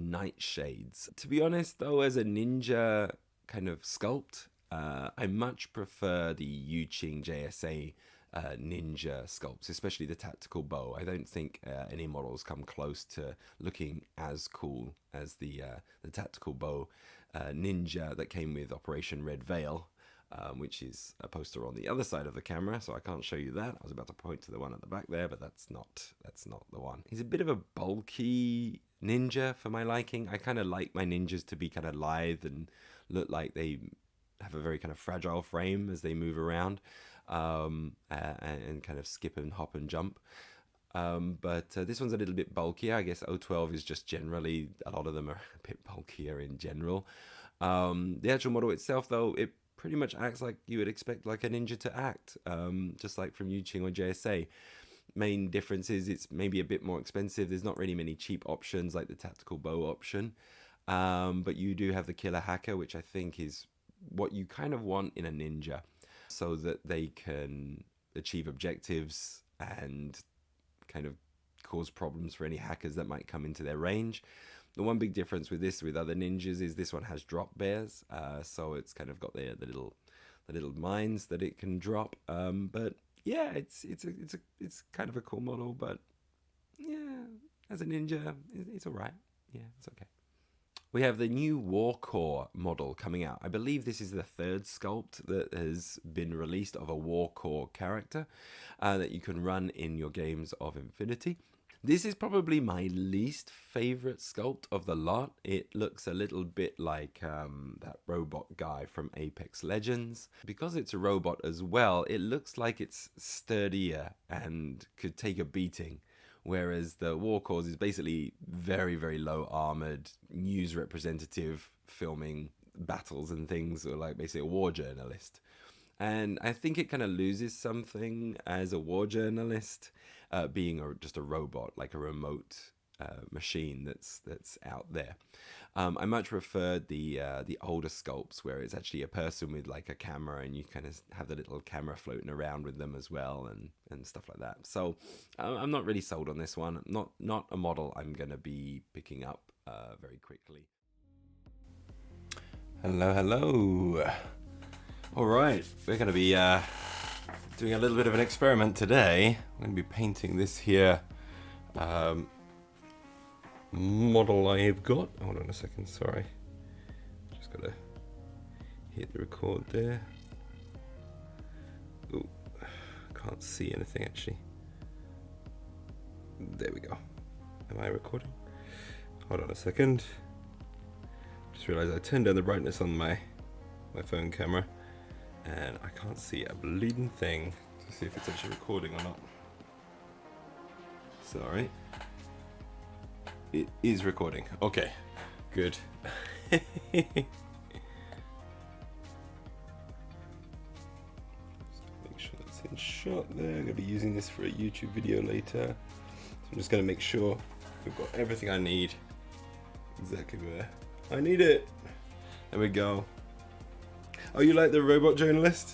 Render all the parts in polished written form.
nightshades. To be honest though, as a ninja kind of sculpt, I much prefer the Yuqing JSA ninja sculpts, especially the tactical bow. I don't think any models come close to looking as cool as the tactical bow ninja that came with Operation Red Veil, which is a poster on the other side of the camera, so I can't show you that. I was about to point to the one at the back there, but that's not the one. He's a bit of a bulky ninja for my liking. I kind of like my ninjas to be kind of lithe and look like they have a very kind of fragile frame as they move around, and kind of skip and hop and jump. But this one's a little bit bulkier. I guess 012 is just generally, a lot of them are a bit bulkier in general. The actual model itself, though, it pretty much acts like you would expect like a ninja to act, just like from Yuqing or JSA. Main difference is it's maybe a bit more expensive. There's not really many cheap options like the tactical bow option, but you do have the killer hacker, which I think is what you kind of want in a ninja, so that they can achieve objectives and kind of cause problems for any hackers that might come into their range. The one big difference with this, with other ninjas, is this one has drop bears, so it's kind of got the little mines that it can drop. But yeah, it's kind of a cool model. But yeah, as a ninja, it's alright. Yeah, it's okay. We have the new Warcore model coming out. I believe this is the third sculpt that has been released of a Warcore character that you can run in your games of Infinity. This is probably my least favorite sculpt of the lot. It looks a little bit like that robot guy from Apex Legends. Because it's a robot as well, it looks like it's sturdier and could take a beating. Whereas the Warcores is basically very, very low armored news representative filming battles and things, or like basically a war journalist. And I think it kind of loses something as a war journalist, being just a robot, like a remote machine that's out there. I much preferred the older sculpts where it's actually a person with like a camera, and you kind of have the little camera floating around with them as well, and stuff like that. So I'm not really sold on this one. Not a model I'm going to be picking up very quickly. Hello. All right, we're going to be doing a little bit of an experiment today. I'm going to be painting this here model I've got. Hold on a second, sorry. Just got to hit the record there. Ooh, can't see anything actually. There we go. Am I recording? Hold on a second. Just realized I turned down the brightness on my phone camera, and I can't see a bleeding thing to see if it's actually recording or not. Sorry. It is recording. Okay, good. Make sure that's in shot there. I'm going to be using this for a YouTube video later. So I'm just going to make sure we've got everything I need exactly where I need it. There we go. Oh, you like the robot journalist?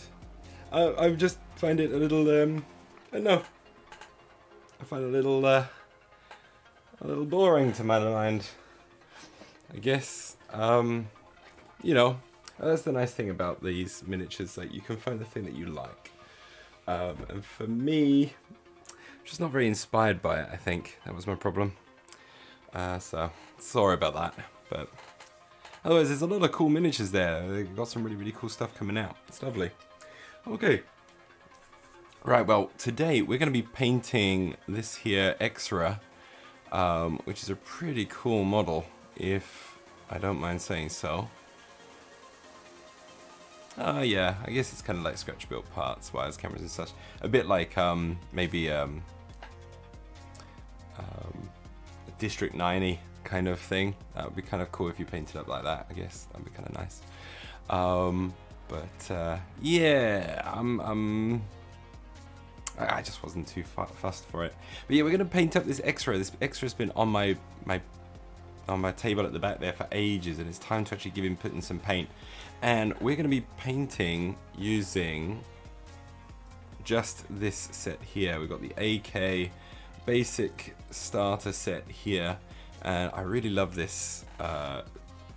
I just find it a little, I don't know. I find it a little boring to my mind. I guess, you know, that's the nice thing about these miniatures, that you can find the thing that you like. And for me, I'm just not very inspired by it, I think. That was my problem. So, sorry about that. But otherwise, there's a lot of cool miniatures there. They've got some really, really cool stuff coming out. It's lovely. Okay. Right, well, today we're going to be painting this here Exrah, which is a pretty cool model, if I don't mind saying so. Yeah, I guess it's kind of like scratch built parts, wires, cameras and such. A bit like maybe a District 90 kind of thing. That would be kind of cool if you painted up like that, I guess. That'd be kind of nice. Yeah, I just wasn't too fussed for it. But yeah, we're going to paint up this Exrah. This Exrah's been on my table at the back there for ages, and it's time to actually put in some paint. And we're going to be painting using just this set here. We've got the AK basic starter set here, and I really love this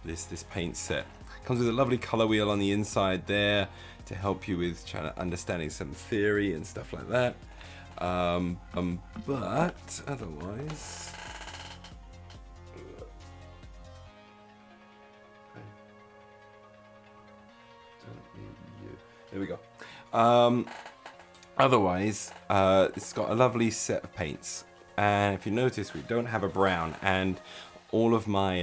this paint set. Comes with a lovely color wheel on the inside there to help you with trying to understanding some theory and stuff like that. But otherwise, there we go. Otherwise, it's got a lovely set of paints, and if you notice, we don't have a brown, and all of my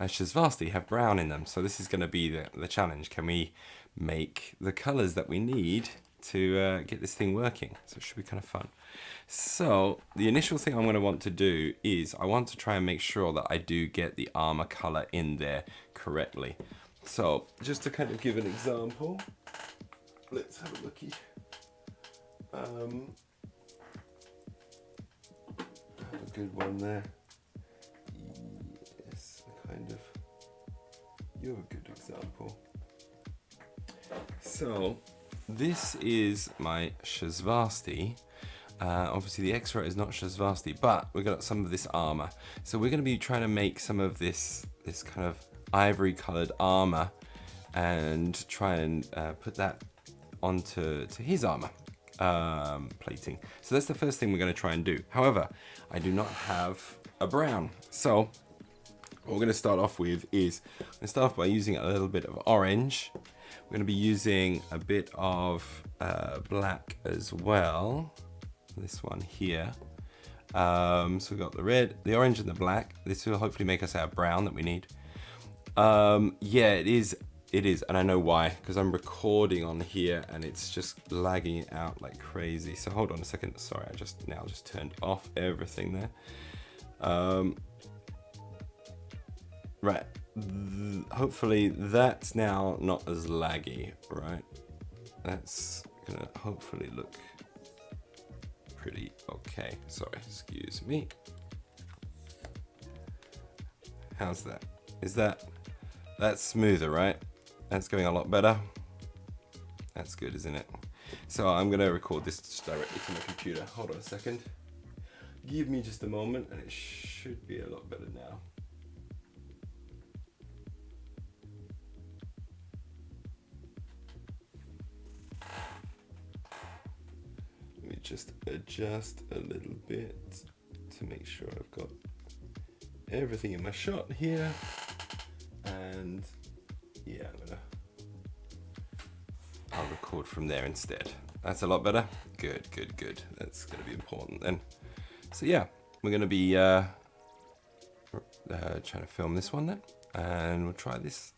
Shasvasti have brown in them, so this is going to be the challenge. Can we make the colors that we need to get this thing working? So it should be kind of fun. So the initial thing I'm going to want to do is I want to try and make sure that I do get the armor color in there correctly. So just to kind of give an example, let's have a looky. I have a good one there. Yes, kind of. You're a good example. So this is my Shasvasti. Obviously the Exrah is not Shasvasti, but we've got some of this armor. So we're going to be trying to make some of this kind of ivory colored armor and try and put that onto his armor plating. So that's the first thing we're going to try and do. However, I do not have a brown. So what we're going to start off with is I'm going to start off by using a little bit of orange. We're going to be using a bit of black as well. This one here. So we've got the red, the orange, and the black. This will hopefully make us our brown that we need. Yeah, it is, and I know why, because I'm recording on here and it's just lagging out like crazy. So hold on a second. Sorry, I just turned off everything there. Right. Hopefully that's now not as laggy, right? That's gonna hopefully look pretty okay. Sorry, excuse me. How's that? That's smoother, right? That's going a lot better. That's good, isn't it? So I'm gonna record this just directly to my computer. Hold on a second. Give me just a moment and it should be a lot better now. Let me just adjust a little bit to make sure I've got everything in my shot here. And yeah, I'll record from there instead. That's a lot better. Good. That's going to be important then. So yeah, we're going to be trying to film this one then, and we'll try this.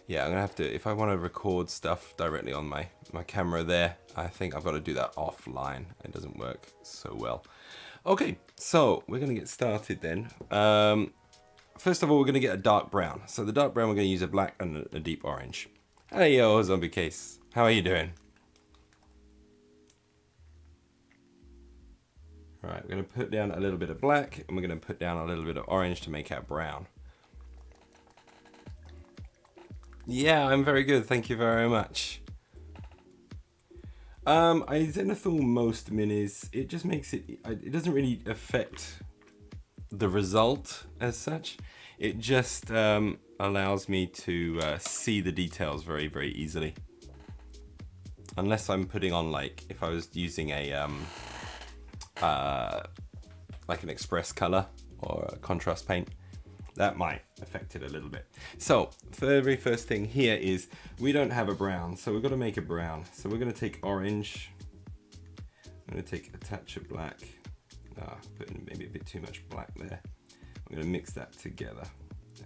Yeah, I'm going to have to, if I want to record stuff directly on my camera there, I think I've got to do that offline. It doesn't work so well. Okay, so we're going to get started then. First of all, we're going to get a dark brown. So the dark brown, we're going to use a black and a deep orange. Hey, yo, Zombie Case. How are you doing? All right, we're going to put down a little bit of black, and we're going to put down a little bit of orange to make our brown. Yeah, I'm very good. Thank you very much. Zenithal most minis, it just makes it doesn't really affect the result as such. It just allows me to see the details very, very easily. Unless I'm putting on, like, if I was using a like an express color or a contrast paint, that might affect it a little bit. So the very first thing here is we don't have a brown, so we've got to make a brown. So we're going to take orange. I'm going to take a touch of black. Putting maybe a bit too much black there. I'm going to mix that together,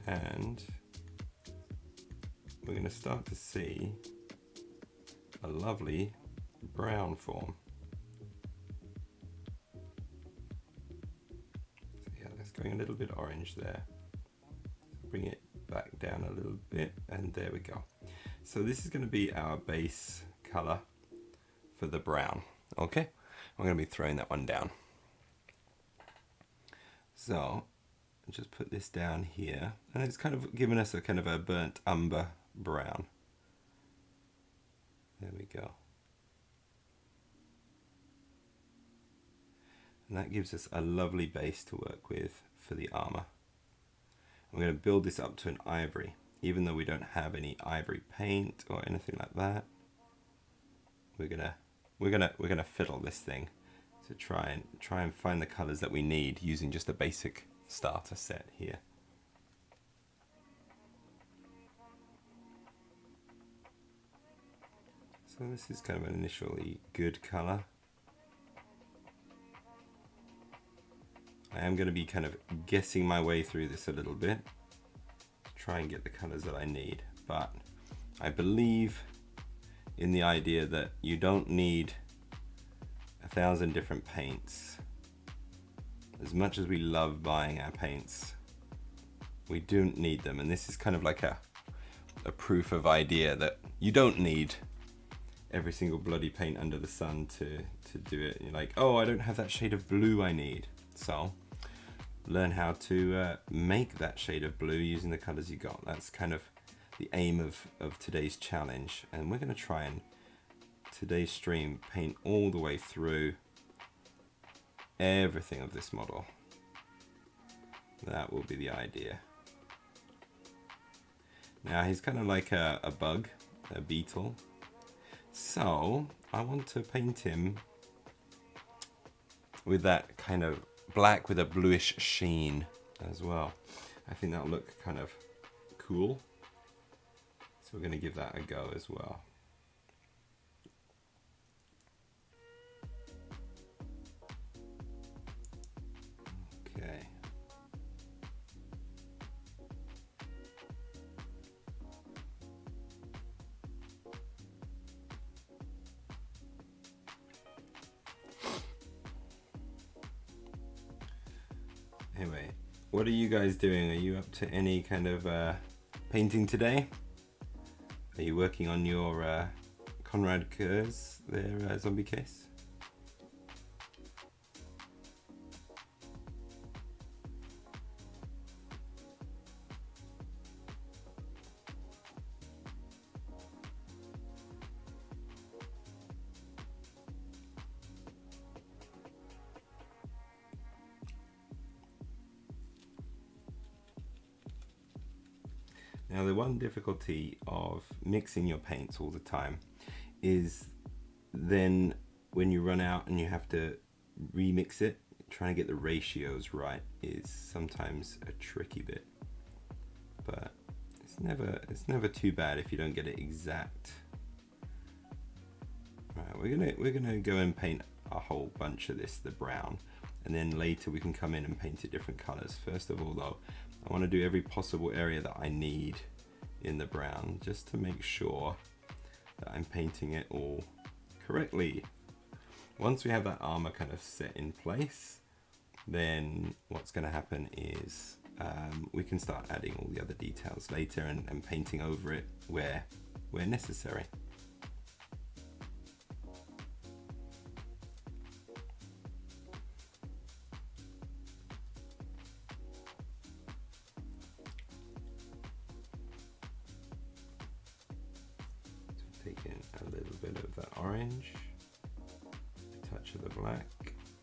and we're going to start to see a lovely brown form. So yeah, that's going a little bit orange there. Bring it back down a little bit, and there we go. So this is going to be our base color for the brown. Okay, I'm going to be throwing that one down. So just put this down here, and it's kind of giving us a kind of a burnt umber brown. There we go. And that gives us a lovely base to work with for the armor. We're going to build this up to an ivory, even though we don't have any ivory paint or anything like that. We're gonna fiddle this thing to try and find the colors that we need using just a basic starter set here. So this is kind of an initially good color. I am going to be kind of guessing my way through this a little bit to try and get the colors that I need, but I believe in the idea that you don't need 1,000 different paints. As much as we love buying our paints, we don't need them, and this is kind of like a proof of idea that you don't need every single bloody paint under the sun to do it. You're like, oh, I don't have that shade of blue I need. So learn how to make that shade of blue using the colors you got. That's kind of the aim of today's challenge, and we're going to try and today's stream paint all the way through everything of this model. That will be the idea. Now he's kind of like a bug, a beetle, so I want to paint him with that kind of black with a bluish sheen as well. I think that'll look kind of cool. So we're going to give that a go as well. Okay. Anyway, what are you guys doing? Are you up to any kind of painting today? Are you working on your Conrad Kurz, their zombie case? Now the one difficulty of mixing your paints all the time is then when you run out and you have to remix it, trying to get the ratios right is sometimes a tricky bit. But it's never too bad if you don't get it exact. Right, we're gonna go and paint a whole bunch of this, the brown, and then later we can come in and paint it different colors. First of all though, I want to do every possible area that I need in the brown just to make sure that I'm painting it all correctly. Once we have that armor kind of set in place, then what's going to happen is we can start adding all the other details later and painting over it where necessary. Taking a little bit of that orange, a touch of the black.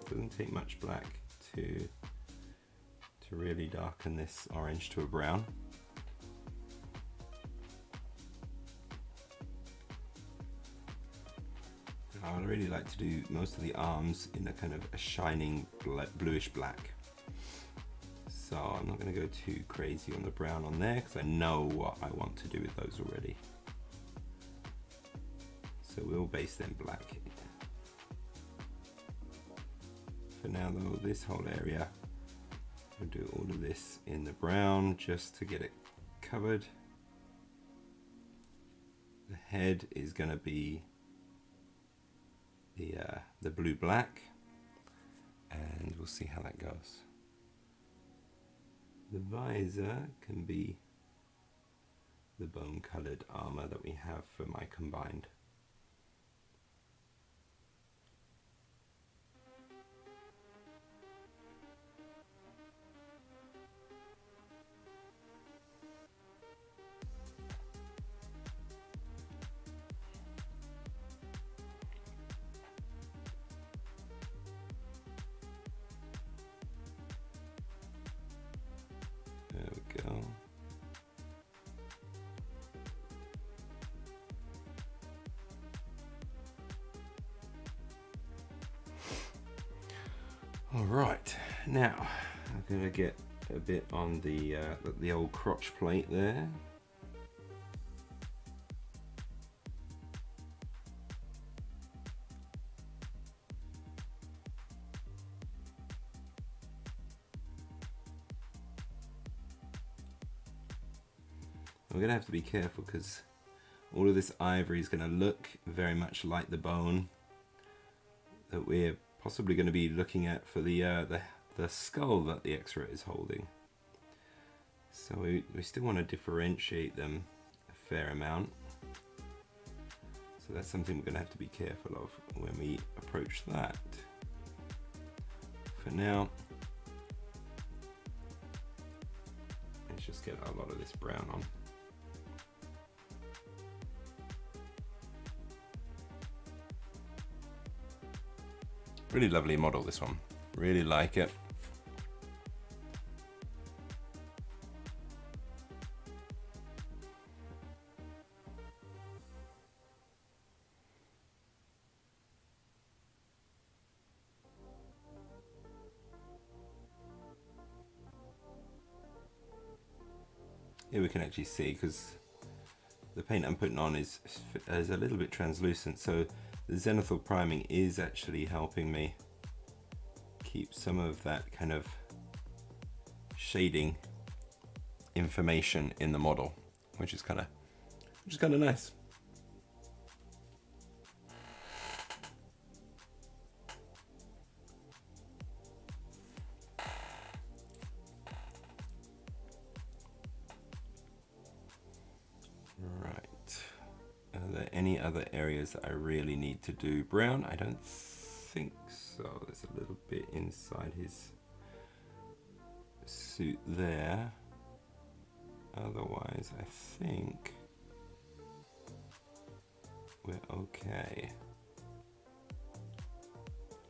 Doesn't take much black to really darken this orange to a brown. I would really like to do most of the arms in a kind of a shining bluish black. So I'm not going to go too crazy on the brown on there because I know what I want to do with those already. So we'll base them black. For now though, this whole area, we'll do all of this in the brown just to get it covered. The head is going to be the blue black, and we'll see how that goes. The visor can be the bone colored armor that we have for my combined. All right, now I'm gonna get a bit on the old crotch plate there. We're gonna have to be careful because all of this ivory is gonna look very much like the bone that we're possibly going to be looking at for the skull that the Exrah is holding. So we still want to differentiate them a fair amount. So that's something we're going to have to be careful of when we approach that. For now, let's just get a lot of this brown on. Really lovely model, this one. Really like it. Here we can actually see, because the paint I'm putting on is a little bit translucent, so the zenithal priming is actually helping me keep some of that kind of shading information in the model, which is kind of nice. Are there any other areas that I really need to do brown? I don't think so. There's a little bit inside his suit there. Otherwise, I think we're okay.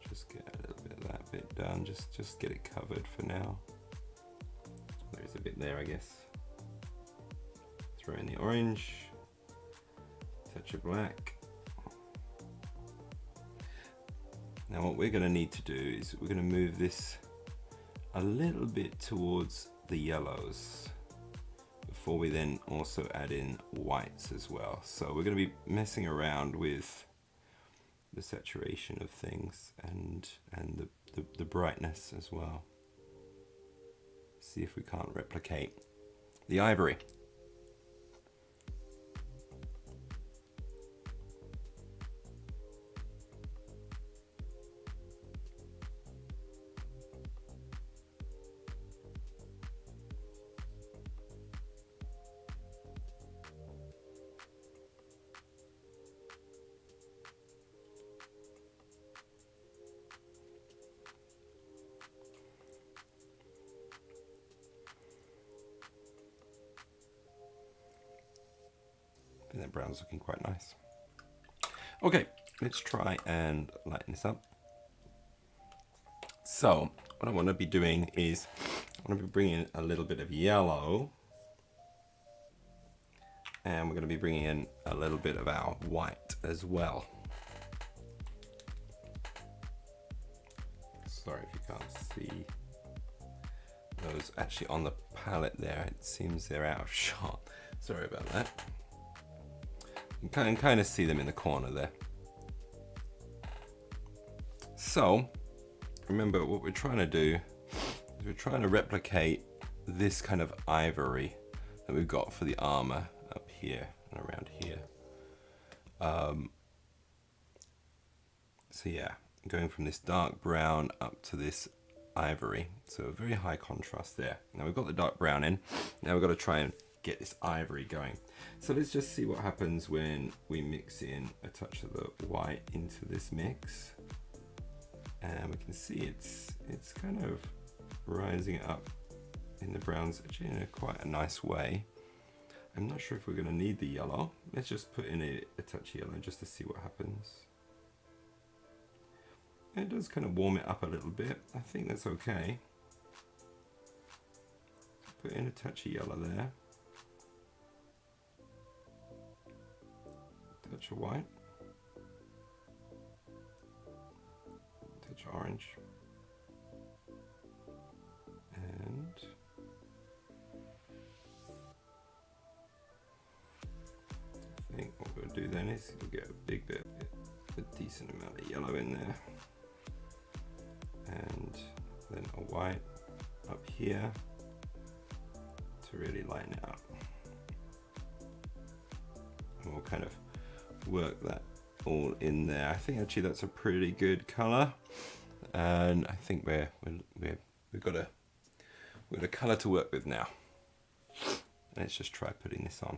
Just get a little bit of that bit done. Just get it covered for now. There's a bit there, I guess. Throw in the orange. Touch of black. Now what we're going to need to do is we're going to move this a little bit towards the yellows before we then also add in whites as well. So we're going to be messing around with the saturation of things and the brightness as well. See if we can't replicate the ivory. I think that brown's looking quite nice. Okay, let's try and lighten this up. So what I want to be doing is I want to be bringing in a little bit of yellow, and we're going to be bringing in a little bit of our white as well. Sorry if you can't see those actually on the palette there. It seems they're out of shot. Sorry about that. You can kind of see them in the corner there. So remember, what we're trying to do is we're trying to replicate this kind of ivory that we've got for the armor up here and around here. So yeah, going from this dark brown up to this ivory, so a very high contrast there. Now we've got the dark brown in, now we've got to try and get this ivory going. So let's just see what happens when we mix in a touch of the white into this mix. And we can see it's kind of rising up in the browns actually in quite a nice way. I'm not sure if we're going to need the yellow. Let's just put in a touch of yellow just to see what happens. And it does kind of warm it up a little bit. I think that's okay. Put in a touch of yellow there. Touch of white. Touch of orange. nice. We'll get a big bit, a decent amount of yellow in there. And then a white up here to really lighten it up. And we'll kind of work that all in there. I think actually that's a pretty good color, and I think we've got a color to work with now. Let's just try putting this on.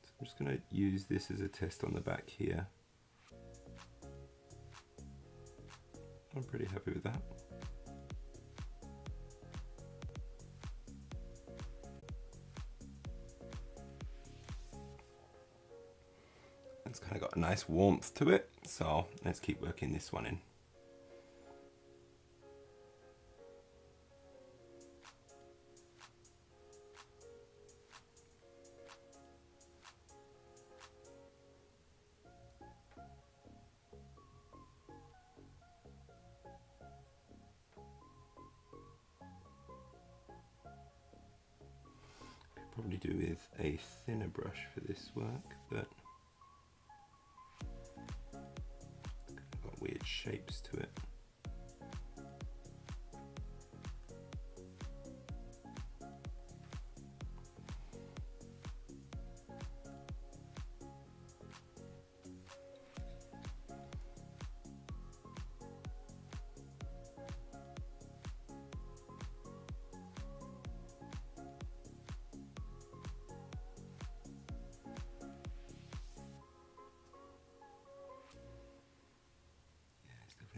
So I'm just going to use this as a test on the back here. I'm pretty happy with that. It's kind of got a nice warmth to it, so let's keep working this one in. Probably do with a thinner brush for this work, but it's got weird shapes to it.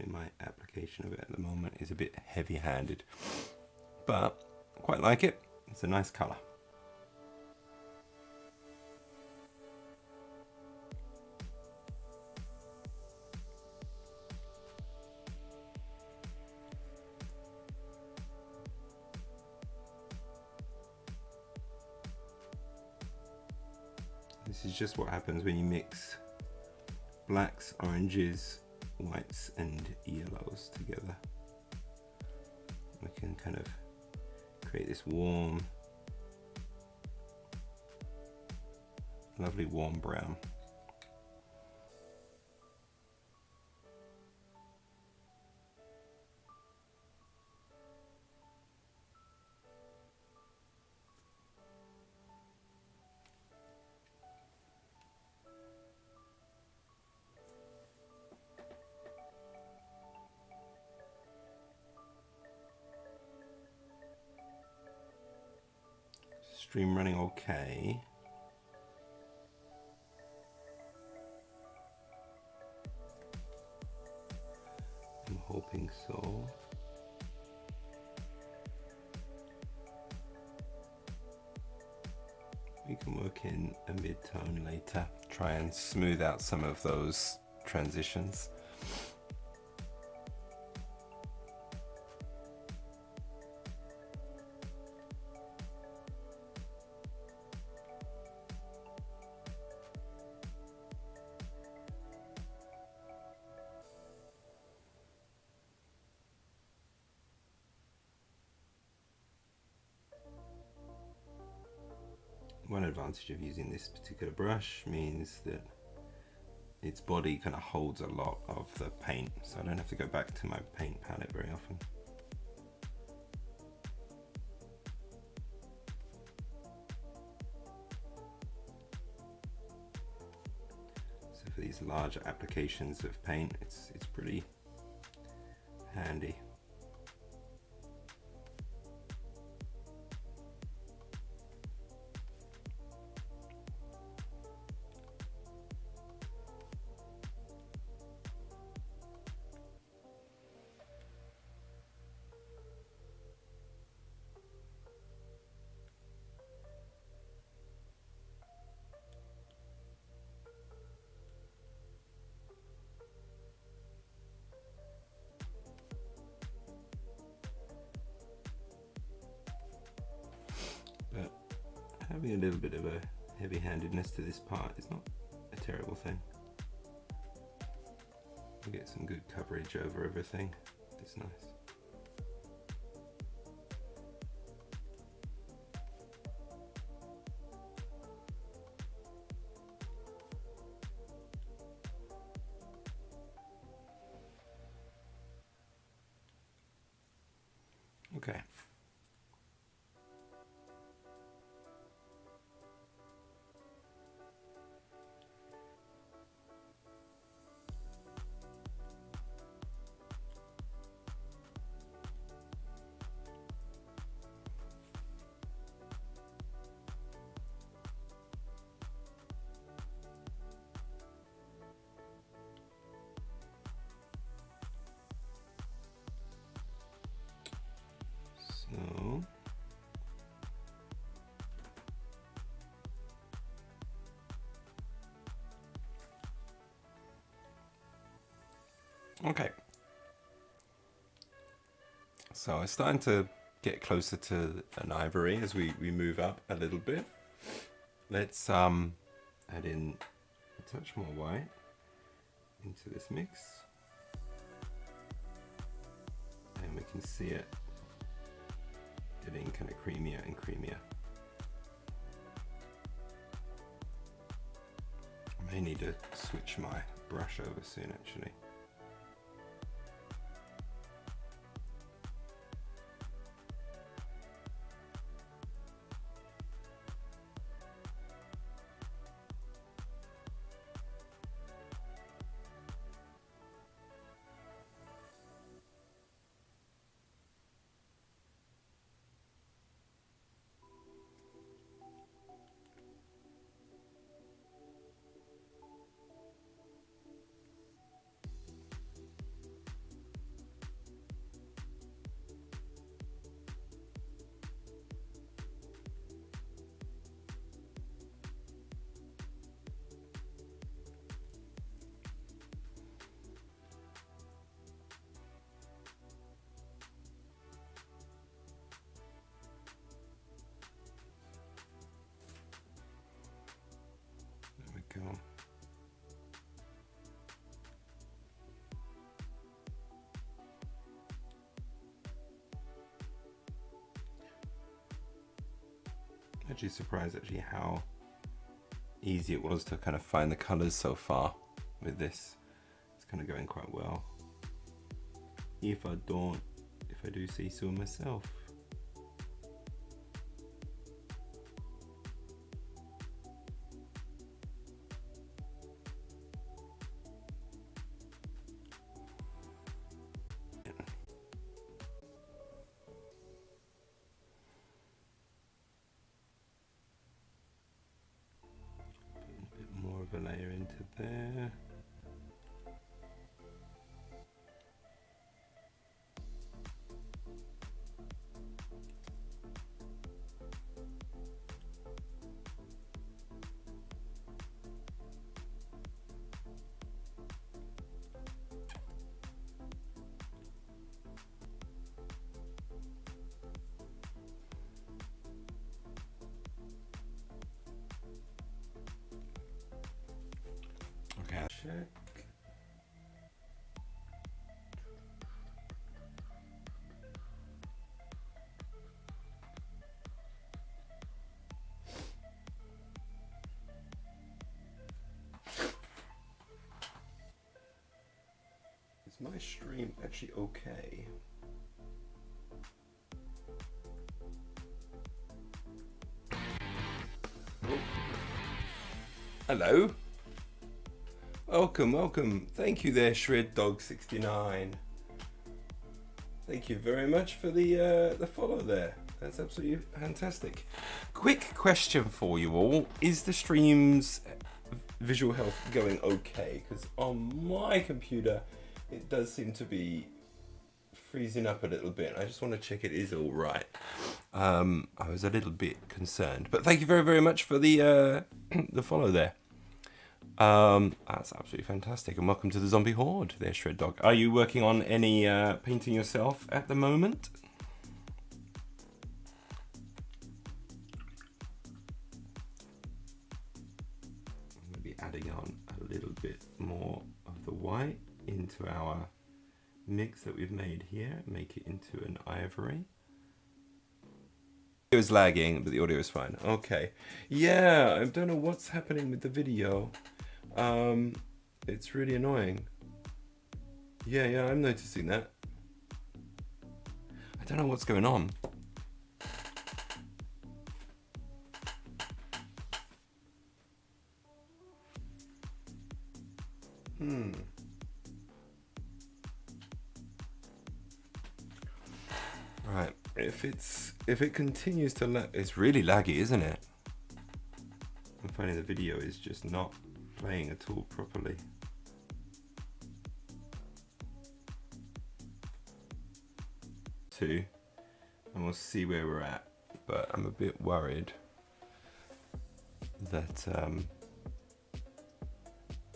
My application of it at the moment is a bit heavy-handed, but I quite like it. It's a nice color. This is just what happens when you mix blacks, oranges, whites and yellows together. We can kind of create this warm, lovely warm brown. Stream running okay. I'm hoping so. We can work in a mid-tone later, try and smooth out some of those transitions. One advantage of using this particular brush means that its body kind of holds a lot of the paint, so I don't have to go back to my paint palette very often. So for these larger applications of paint, it's pretty handy. But having a little bit of a heavy-handedness to this part is not a terrible thing. We get some good coverage over everything. It's nice. Okay. So it's starting to get closer to an ivory as we move up a little bit. Let's add in a touch more white into this mix. And we can see it getting kind of creamier and creamier. I may need to switch my brush over soon actually. There we go. Actually surprised how easy it was to kind of find the colors so far with this. It's kind of going quite well. If I do say so myself. More of a layer into there. Okay, check. Is my stream actually okay? Oh. Hello. Welcome, welcome. Thank you there, Shred Dog 69. Thank you very much for the follow there. That's absolutely fantastic. Quick question for you all: is the stream's visual health going okay? Because on my computer, it does seem to be freezing up a little bit. I just want to check it is all right. I was a little bit concerned, but thank you very, very much for the the follow there. That's absolutely fantastic, and welcome to the Zombie Horde there, Shred Dog. Are you working on any painting yourself at the moment? I'm going to be adding on a little bit more of the white into our mix that we've made here, make it into an ivory. It was lagging, but the audio is fine. Okay. Yeah, I don't know what's happening with the video. It's really annoying. Yeah, I'm noticing that. I don't know what's going on. Right, if it continues to lag, it's really laggy, isn't it? I'm finding the video is just not playing at all properly. And we'll see where we're at, but I'm a bit worried that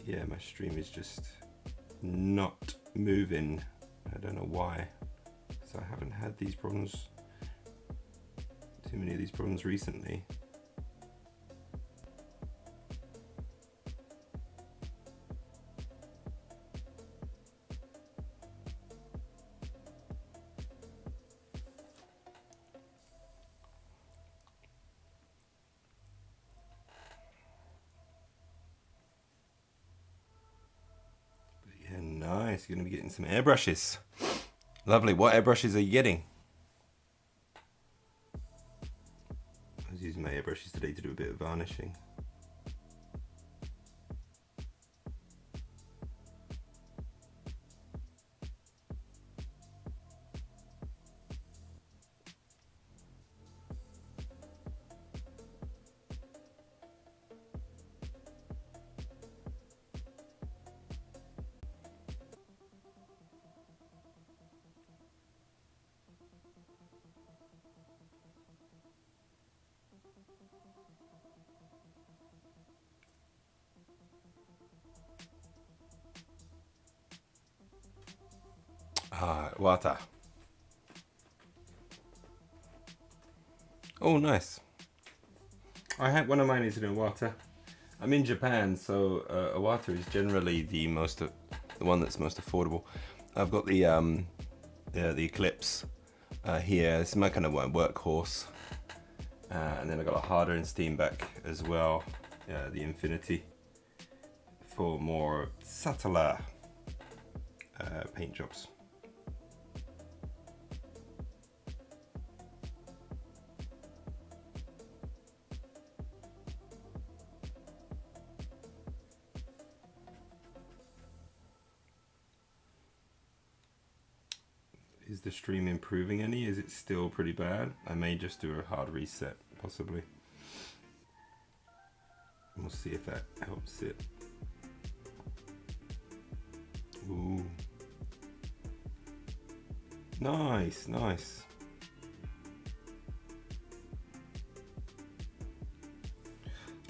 yeah, my stream is just not moving. I don't know why, because I haven't had these problems, too many of these problems recently. Yeah, nice. You're going to be getting some airbrushes. Lovely. What airbrushes are you getting? I was using my airbrushes today to do a bit of varnishing. Water. Oh, nice. I had one of mine is in Iwata. I'm in Japan, so Iwata is generally the one that's most affordable. I've got the Eclipse here. This is my kind of workhorse, and then I've got a harder and steam back as well. The Infinity for more subtler paint jobs. Is the stream improving any? Is it still pretty bad? I may just do a hard reset, possibly. We'll see if that helps it. Ooh. Nice, nice.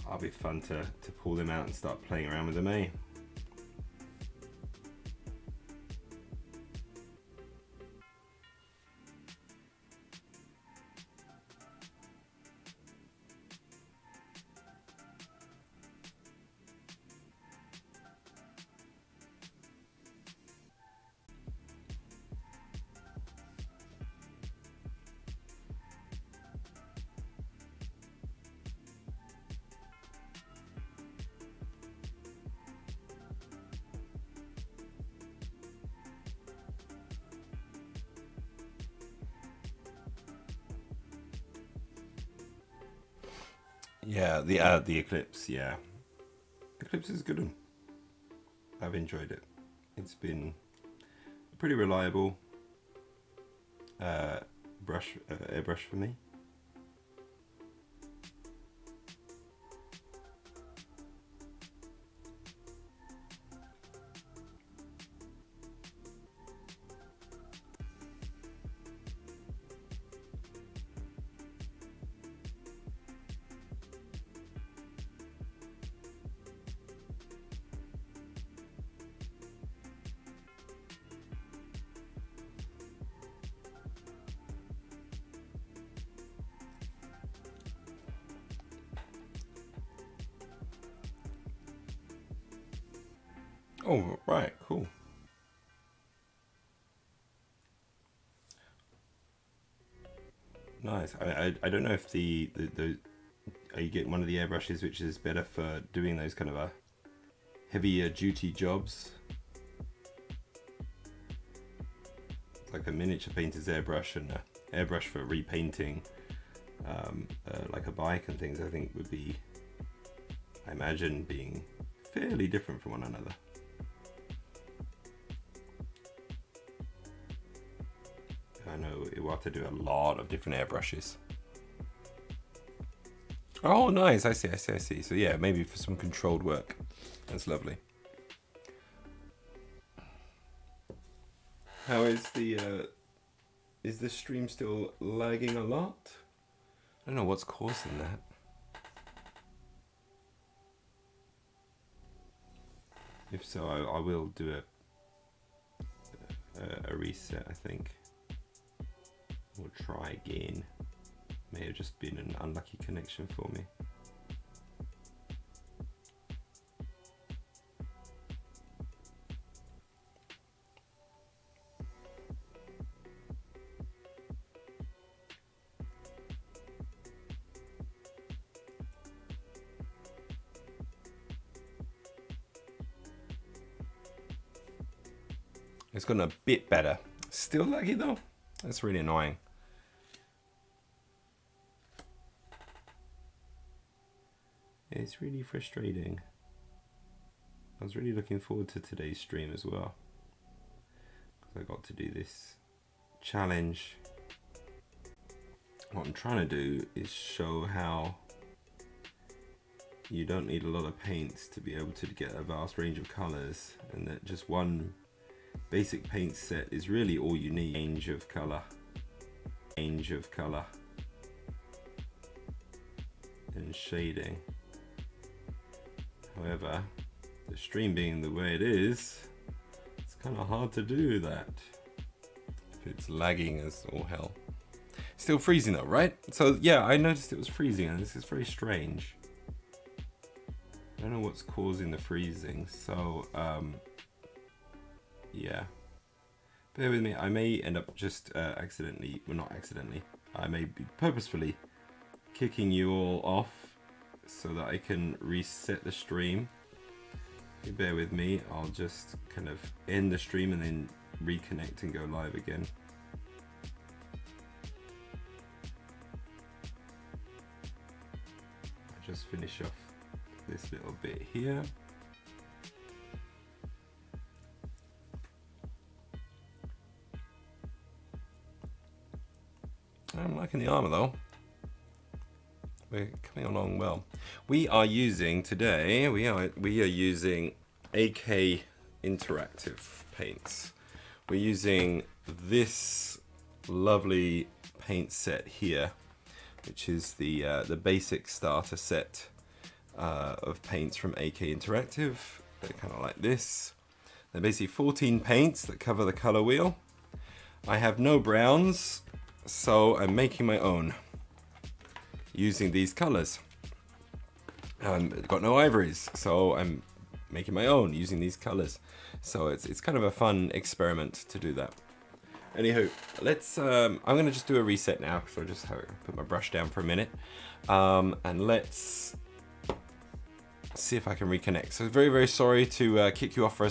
That'll be fun to pull them out and start playing around with them, eh? Yeah, the Eclipse, yeah. Eclipse is a good one. I've enjoyed it. It's been a pretty reliable airbrush for me. Oh, right, cool. Nice. I don't know if the you get one of the airbrushes which is better for doing those kind of heavier duty jobs. Like a miniature painter's airbrush and an airbrush for repainting, like a bike and things. I think would be, I imagine, being fairly different from one another. I know Iwata do a lot of different airbrushes. Oh, nice. I see. So yeah, maybe for some controlled work. That's lovely. How is the stream still lagging a lot? I don't know what's causing that. If so, I will do a reset, I think. We'll try again. May have just been an unlucky connection for me. It's gotten a bit better. Still laggy though. That's really annoying. It's really frustrating. I was really looking forward to today's stream as well, because I got to do this challenge. What I'm trying to do is show how you don't need a lot of paints to be able to get a vast range of colors, and that just one basic paint set is really all you need. Range of color and shading. However, the stream being the way it is, it's kind of hard to do that if it's lagging as all hell. Still freezing though, right? So yeah, I noticed it was freezing, and this is very strange. I don't know what's causing the freezing, so yeah, bear with me. I may end up just accidentally, well, not accidentally, I may be purposefully kicking you all off so that I can reset the stream. If you bear with me, I'll just kind of end the stream and then reconnect and go live again. I'll just finish off this little bit here. I'm liking the armor though. We're coming along well. We are using today, we are using AK Interactive paints. We're using this lovely paint set here, which is the basic starter set of paints from AK Interactive. They're kind of like this. They're basically 14 paints that cover the color wheel. I have no browns, so I'm making my own using these colors. I've got no ivories, so I'm making my own using these colors. So it's kind of a fun experiment to do that. Anywho, let's I'm gonna just do a reset now, so I just put my brush down for a minute, and let's see if I can reconnect. So very sorry to kick you off for a second.